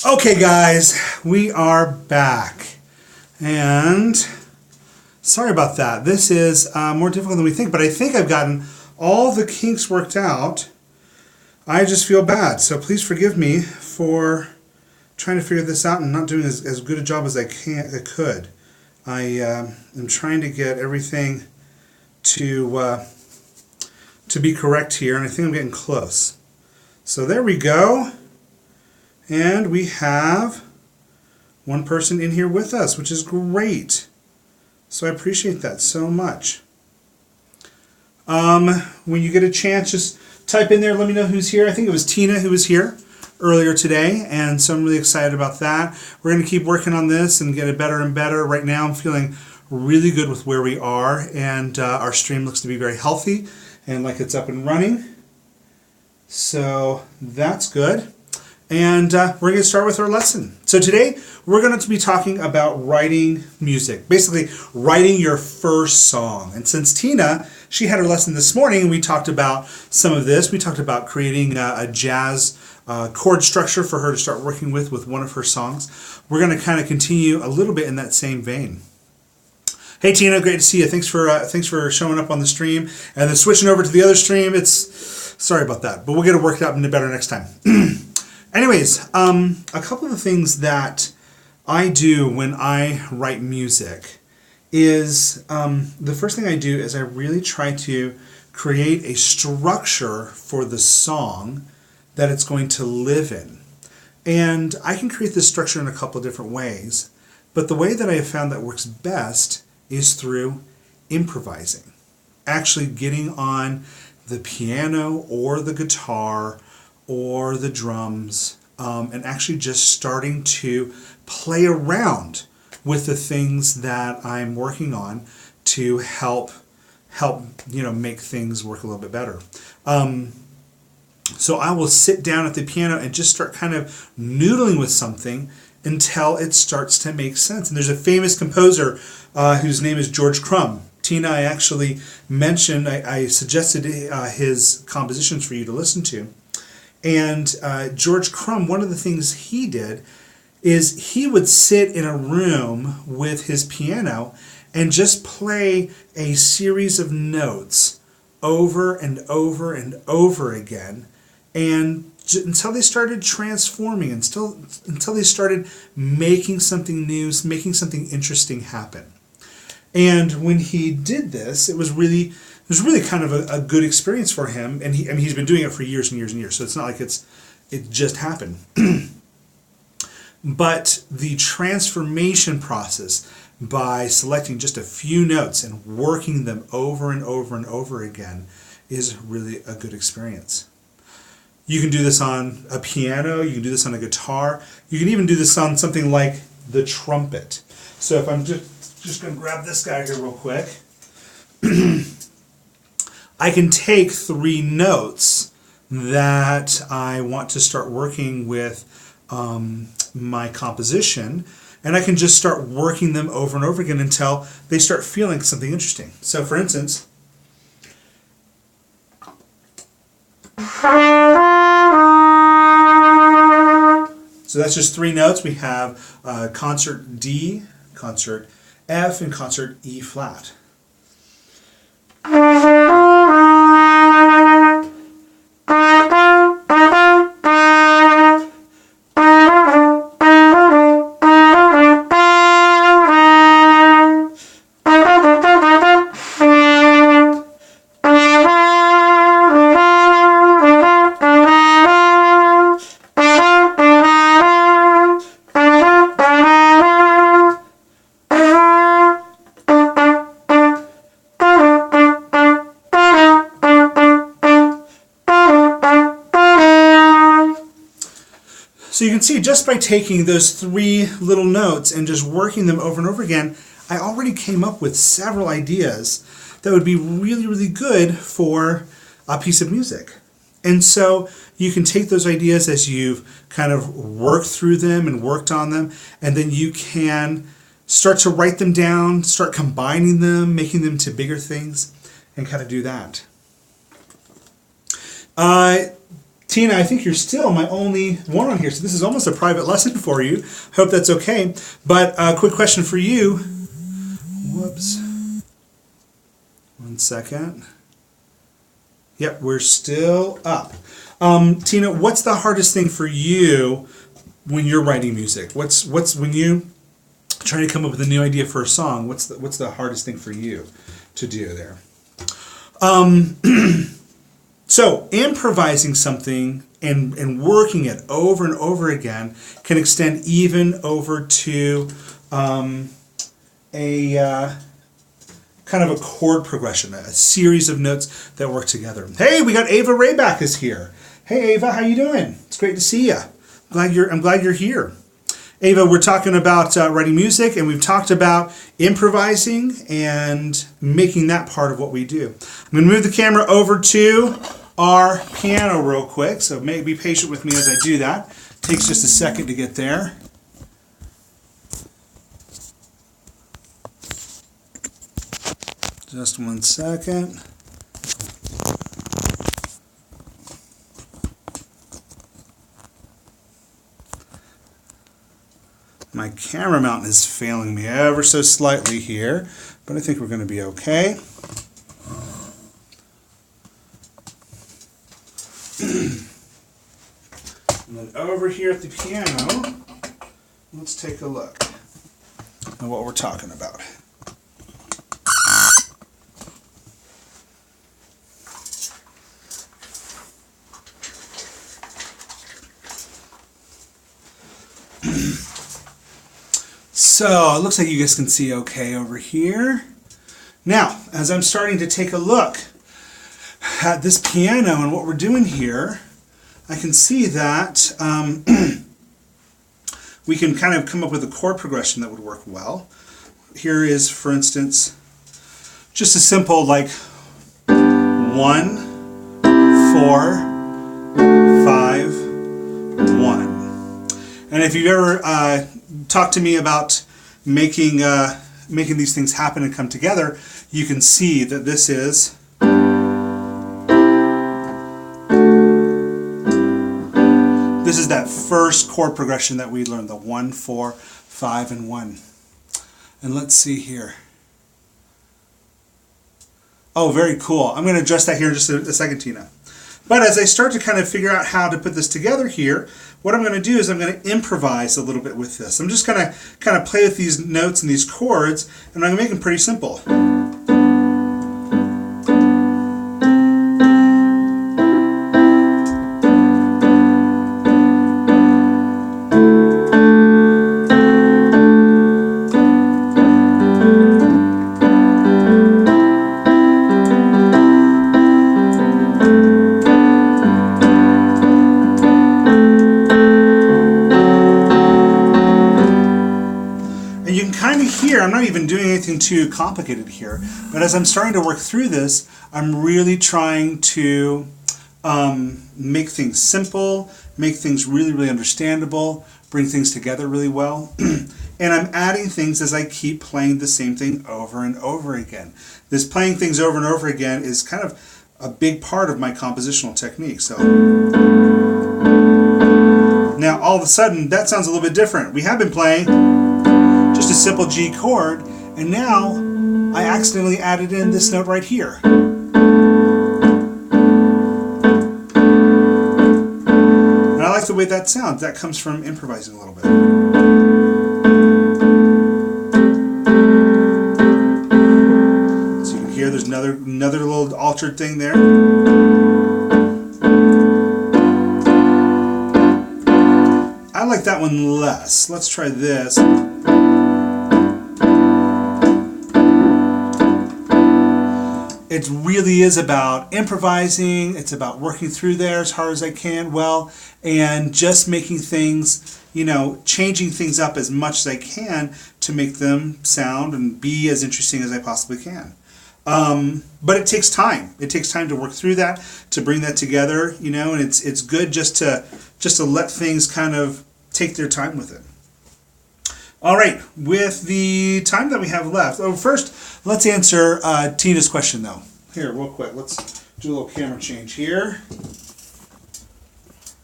Okay, guys, we are back. And sorry about that. This is more difficult than we think, but I think I've gotten all the kinks worked out. I just feel bad, so please forgive me for trying to figure this out and not doing as good a job as I could. I am trying to get everything to be correct here, and I think I'm getting close. So there we go. And we have one person in here with us, which is great. So I appreciate that so much. When you get a chance, just type in there, let me know who's here. I think it was Tina who was here earlier today, and so I'm really excited about that. We're going to keep working on this and get it better and better. Right now I'm feeling really good with where we are, and our stream looks to be very healthy and like it's up and running. So that's good. And we're going to start with our lesson. So today we're going to be talking about writing music, basically writing your first song. And since Tina, she had her lesson this morning, and we talked about some of this. We talked about creating a jazz chord structure for her to start working with one of her songs. We're going to kind of continue a little bit in that same vein. Hey Tina, great to see you. Thanks for showing up on the stream and then switching over to the other stream. Sorry about that, but we'll get it worked out better next time. Anyways, a couple of the things that I do when I write music is the first thing I do is I really try to create a structure for the song that it's going to live in. And I can create this structure in a couple of different ways, but the way that I have found that works best is through improvising. Actually getting on the piano or the guitar or the drums, and actually just starting to play around with the things that I'm working on to help make things work a little bit better. So I will sit down at the piano and just start kind of noodling with something until it starts to make sense. And there's a famous composer whose name is George Crumb. Tina, I actually mentioned, I suggested his compositions for you to listen to. And George Crumb, one of the things he did is he would sit in a room with his piano and just play a series of notes over and over and over again, and until they started transforming, until they started making something new, making something interesting happen. And when he did this, it was really kind of a good experience for him, and he's been doing it for years and years and years. So it's not like it just happened. But the transformation process by selecting just a few notes and working them over and over and over again is really a good experience. You can do this on a piano, you can do this on a guitar, you can even do this on something like the trumpet. So if I'm just going to grab this guy here real quick. I can take 3 notes that I want to start working with my composition, and I can just start working them over and over again until they start feeling something interesting. So for instance, so that's just 3 notes. We have concert D, concert F, and concert E flat. So you can see just by taking those 3 little notes and just working them over and over again, I already came up with several ideas that would be really, really good for a piece of music. And so you can take those ideas as you've kind of worked through them and worked on them, and then you can start to write them down, start combining them, making them to bigger things, and kind of do that. Tina, I think you're still my only one on here, so this is almost a private lesson for you. Hope that's okay. But a quick question for you. Whoops. 1 second. Yep, we're still up. Tina, what's the hardest thing for you when you're writing music? What's when you trying to come up with a new idea for a song? What's the hardest thing for you to do there? So improvising something and working it over and over again can extend even over to a kind of a chord progression, a series of notes that work together. Hey, we got Ava Rayback is here. Hey Ava, how you doing? It's great to see you. I'm glad you're here. Ava, we're talking about writing music, and we've talked about improvising and making that part of what we do. I'm going to move the camera over to our piano real quick, so be patient with me as I do that. It takes just a second to get there. Just 1 second. My camera mount is failing me ever so slightly here, but I think we're going to be okay. And then over here at the piano, let's take a look at what we're talking about. So it looks like you guys can see okay over here. Now, as I'm starting to take a look at this piano and what we're doing here, I can see that we can kind of come up with a chord progression that would work well. Here is, for instance, just a simple like 1, 4, 5, 1. And if you've ever talked to me about making these things happen and come together, you can see that this is that first chord progression that we learned, the 1, 4, 5, and 1. And let's see here. Oh, very cool. I'm going to adjust that here in just a second, Tina. But as I start to kind of figure out how to put this together here, what I'm going to do is I'm going to improvise a little bit with this. I'm just going to kind of play with these notes and these chords, and I'm going to make them pretty simple. I'm not even doing anything too complicated here, but as I'm starting to work through this, I'm really trying to make things simple, make things really, really understandable, bring things together really well. And I'm adding things as I keep playing the same thing over and over again. This playing things over and over again is kind of a big part of my compositional technique. So now all of a sudden that sounds a little bit different. We have been playing just a simple G chord, and now I accidentally added in this note right here. And I like the way that sounds. That comes from improvising a little bit. So you can hear there's another little altered thing there. I like that one less. Let's try this. It really is about improvising. It's about working through there as hard as I can, and just making things, changing things up as much as I can to make them sound and be as interesting as I possibly can. But it takes time. It takes time to work through that, to bring that together, and it's good just to let things kind of take their time with it. All right, with the time that we have left, first let's answer Tina's question though. Here, real quick, let's do a little camera change here.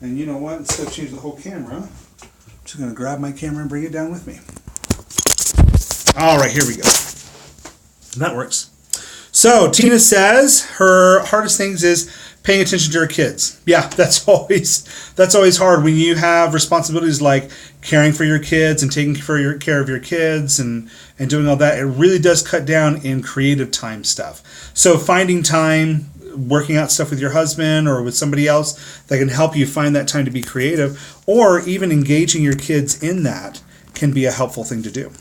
And you know what? Instead of changing the whole camera, I'm just going to grab my camera and bring it down with me. All right, here we go. That works. So Tina says her hardest things is paying attention to her kids. Yeah, that's always hard when you have responsibilities like caring for your kids and taking care of your kids and doing all that. It really does cut down in creative time stuff. So finding time, working out stuff with your husband or with somebody else that can help you find that time to be creative, or even engaging your kids in that can be a helpful thing to do.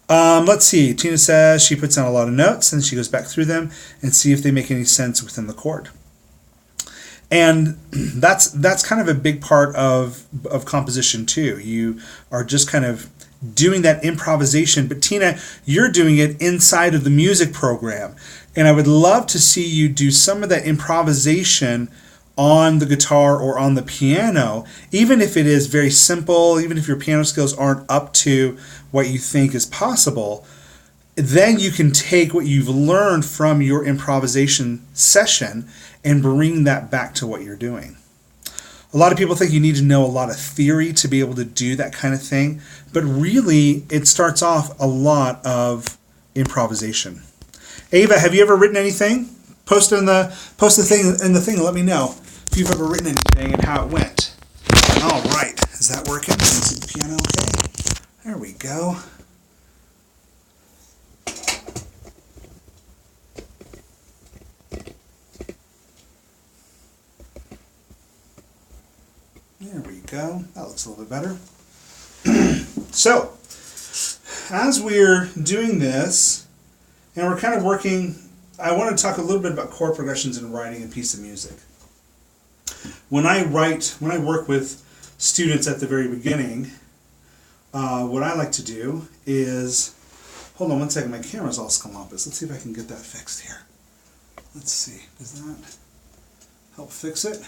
Let's see. Tina says she puts down a lot of notes and she goes back through them and see if they make any sense within the chord. And that's kind of a big part of composition too. You are just kind of doing that improvisation, but Tina, you're doing it inside of the music program. And I would love to see you do some of that improvisation on the guitar or on the piano, even if it is very simple, even if your piano skills aren't up to what you think is possible. Then you can take what you've learned from your improvisation session and bring that back to what you're doing. A lot of people think you need to know a lot of theory to be able to do that kind of thing, but really it starts off a lot of improvisation. Ava, have you ever written anything? Post the thing in the thing and let me know if you've ever written anything and how it went. All right, is that working? Can you see the piano okay? There we go. There we go. That looks a little bit better. So, as we're doing this, and we're kind of working, I want to talk a little bit about chord progressions in writing a piece of music. When I work with students at the very beginning, what I like to do is, hold on one second, my camera's all scalampus. Let's see if I can get that fixed here. Let's see, does that help fix it?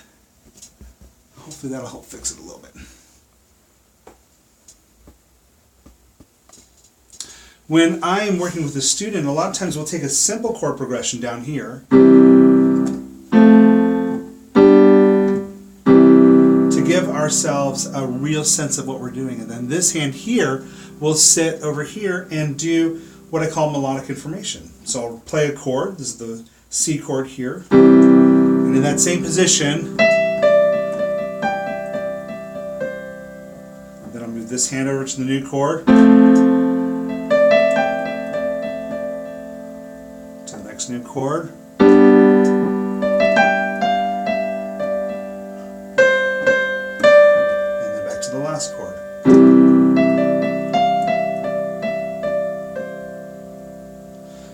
Hopefully that'll help fix it a little bit. When I'm working with a student, a lot of times we'll take a simple chord progression down here to give ourselves a real sense of what we're doing. And then this hand here will sit over here and do what I call melodic information. So I'll play a chord, this is the C chord here, and in that same position, then I'll move this hand over to the new chord, new chord, and then back to the last chord.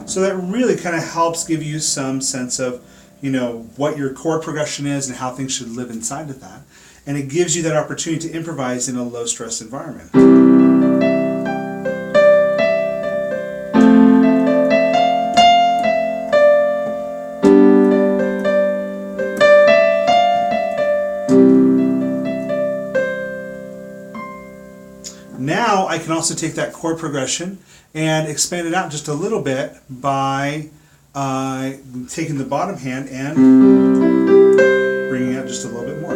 So that really kind of helps give you some sense of, what your chord progression is and how things should live inside of that. And it gives you that opportunity to improvise in a low stress environment. Now I can also take that chord progression and expand it out just a little bit by taking the bottom hand and bringing it out just a little bit more.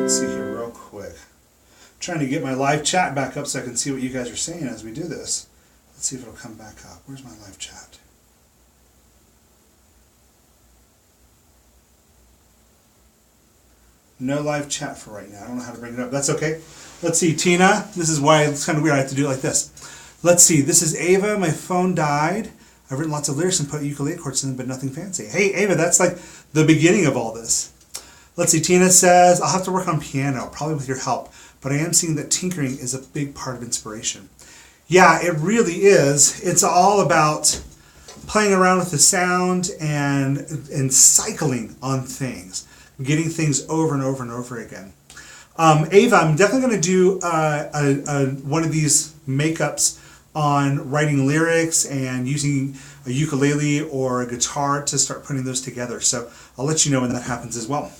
Let's see here real quick. I'm trying to get my live chat back up so I can see what you guys are saying as we do this. Let's see if it'll come back up. Where's my live chat? No live chat for right now. I don't know how to bring it up. That's okay. Let's see, Tina. This is why it's kind of weird. I have to do it like this. Let's see. This is Ava. My phone died. I've written lots of lyrics and put ukulele chords in them, but nothing fancy. Hey, Ava, that's like the beginning of all this. Let's see. Tina says, I'll have to work on piano, probably with your help, but I am seeing that tinkering is a big part of inspiration. Yeah, it really is. It's all about playing around with the sound and cycling on things. Getting things over and over and over again. Ava, I'm definitely going to do one of these makeups on writing lyrics and using a ukulele or a guitar to start putting those together. So I'll let you know when that happens as well.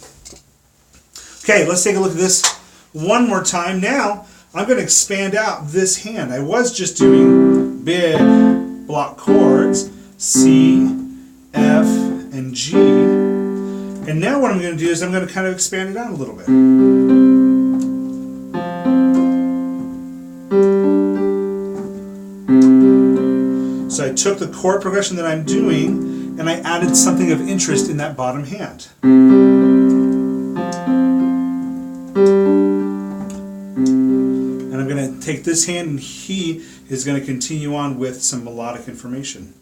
Okay, let's take a look at this one more time. Now I'm going to expand out this hand. I was just doing big block chords, C, F, and G. And now what I'm going to do is I'm going to kind of expand it out a little bit. So I took the chord progression that I'm doing and I added something of interest in that bottom hand. And I'm going to take this hand and he is going to continue on with some melodic information.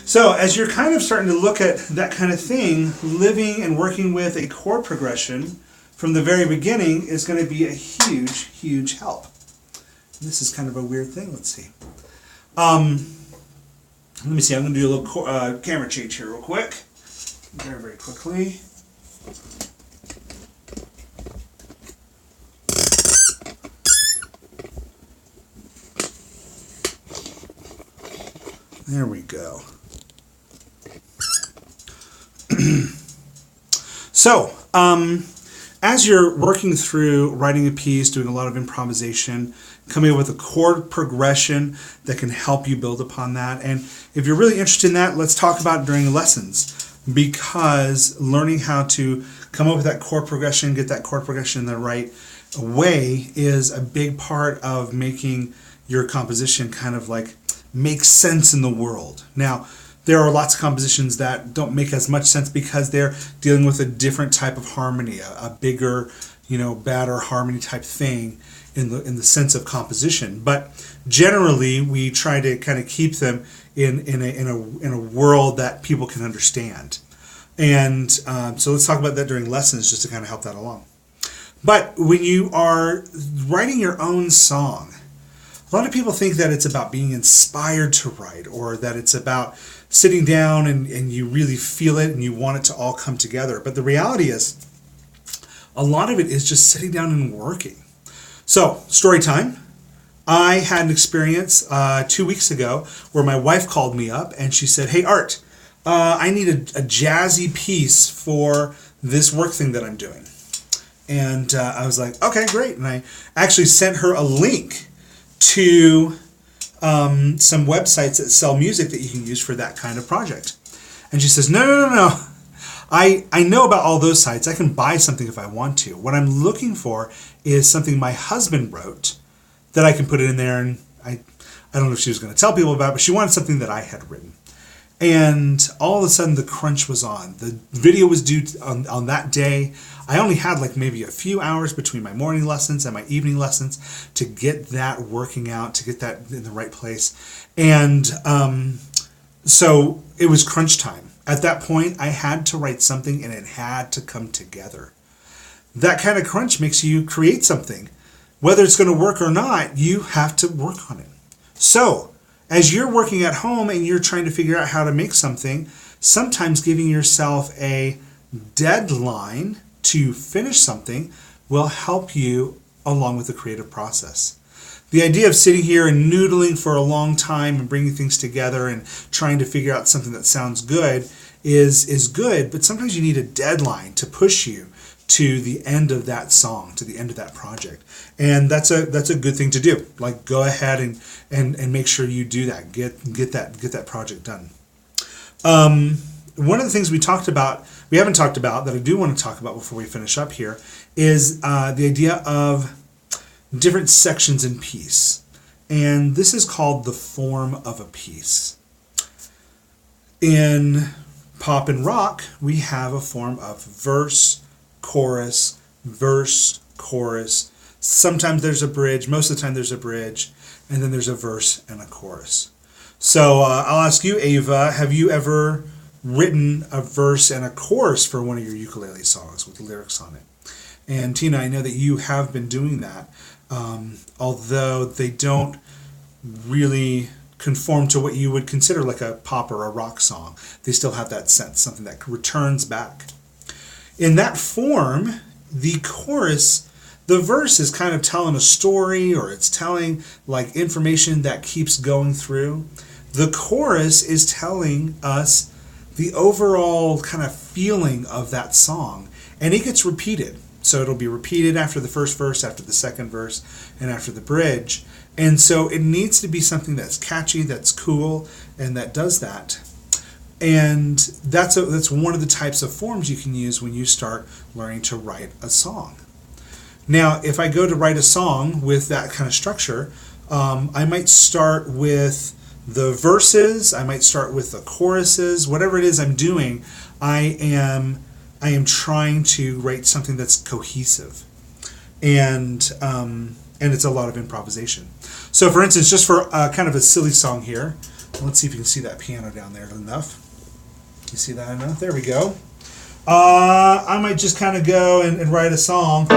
So as you're kind of starting to look at that kind of thing, living and working with a chord progression from the very beginning is going to be a huge, huge help. And this is kind of a weird thing. Let's see. Let me see. I'm going to do a little camera change here real quick. Very, very quickly. There we go. So, as you're working through writing a piece, doing a lot of improvisation, coming up with a chord progression that can help you build upon that. And if you're really interested in that, let's talk about it during lessons, because learning how to come up with that chord progression, get that chord progression in the right way is a big part of making your composition kind of like make sense in the world. Now, there are lots of compositions that don't make as much sense because they're dealing with a different type of harmony, a bigger, badder harmony type thing in the sense of composition. But generally, we try to kind of keep them in a world that people can understand. And so let's talk about that during lessons, just to kind of help that along. But when you are writing your own song, a lot of people think that it's about being inspired to write, or that it's about sitting down and you really feel it and you want it to all come together. But the reality is, a lot of it is just sitting down and working. So, story time. I had an experience 2 weeks ago where my wife called me up and she said, "Hey, Art, I need a jazzy piece for this work thing that I'm doing." And I was like, okay, great. And I actually sent her a link to some websites that sell music that you can use for that kind of project. And she says, no. I know about all those sites. I can buy something if I want to. What I'm looking for is something my husband wrote that I can put it in there. And I don't know if she was going to tell people about it, but she wanted something that I had written. And all of a sudden the crunch was on. The video was due on that day. I only had like maybe a few hours between my morning lessons and my evening lessons to get that working out, to get that in the right place. And so it was crunch time. At that point, I had to write something and it had to come together. That kind of crunch makes you create something. Whether it's going to work or not, you have to work on it. So, as you're working at home and you're trying to figure out how to make something, sometimes giving yourself a deadline to finish something will help you along with the creative process. The idea of sitting here and noodling for a long time and bringing things together and trying to figure out something that sounds good is good, but sometimes you need a deadline to push you to the end of that song, to the end of that project. And that's a good thing to do. Like, go ahead and make sure you do that. Get that project done. One of the things we haven't talked about that I do want to talk about before we finish up here is the idea of different sections in piece. And this is called the form of a piece. In pop and rock, we have a form of verse, chorus, chorus. Sometimes there's a bridge. Most of the time there's a bridge. And then there's a verse and a chorus. So I'll ask you, Ava, have you ever written a verse and a chorus for one of your ukulele songs with lyrics on it? And Tina, I know that you have been doing that, although they don't really conform to what you would consider like a pop or a rock song. They still have that sense, something that returns back. In that form, the chorus, the verse is kind of telling a story, or it's telling like information that keeps going through. The chorus is telling us the overall kind of feeling of that song, and it gets repeated. So it'll be repeated after the first verse, after the second verse, and after the bridge. And so it needs to be something that's catchy, that's cool, and that does that. And that's one of the types of forms you can use when you start learning to write a song. Now, if I go to write a song with that kind of structure, I might start with the verses, I might start with the choruses, whatever it is I'm doing, I am trying to write something that's cohesive. And it's a lot of improvisation. So for instance, just for kind of a silly song here, let's see if you can see that piano down there enough. You see that enough? There we go. I might just kind of go and write a song.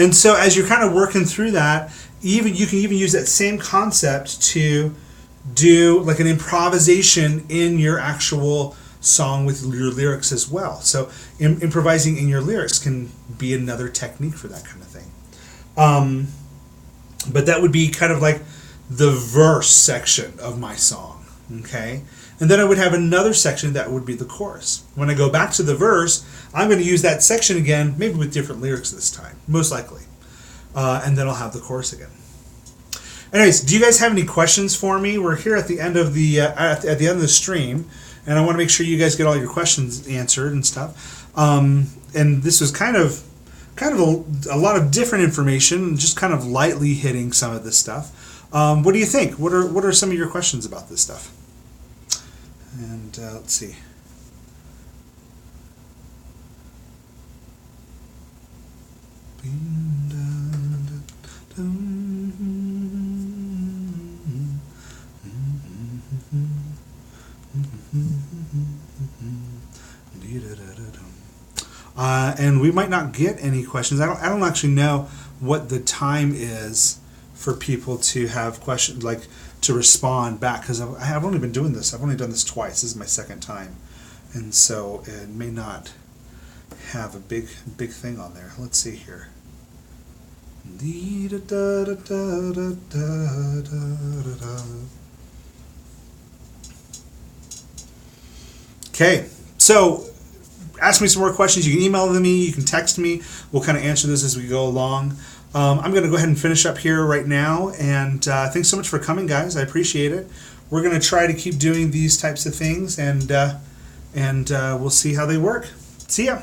And so as you're kind of working through that, you can even use that same concept to do like an improvisation in your actual song with your lyrics as well. So improvising in your lyrics can be another technique for that kind of thing. But that would be kind of like the verse section of my song, okay? And then I would have another section that would be the chorus. When I go back to the verse, I'm going to use that section again, maybe with different lyrics this time, most likely. And then I'll have the chorus again. Anyways, do you guys have any questions for me? We're here at the end of the at the end of the stream, and I want to make sure you guys get all your questions answered and stuff. And this was kind of a lot of different information, just kind of lightly hitting some of this stuff. What do you think? What are some of your questions about this stuff? And let's see. And we might not get any questions. I don't actually know what the time is for people to have questions, like to respond back, because I've only been doing this. I've only done this twice. This is my second time, and so it may not have a big thing on there. Let's see here. Okay, so ask me some more questions. You can email them me. You can text me. We'll kind of answer this as we go along. I'm going to go ahead and finish up here right now. And thanks so much for coming, guys. I appreciate it. We're going to try to keep doing these types of things, and we'll see how they work. See ya.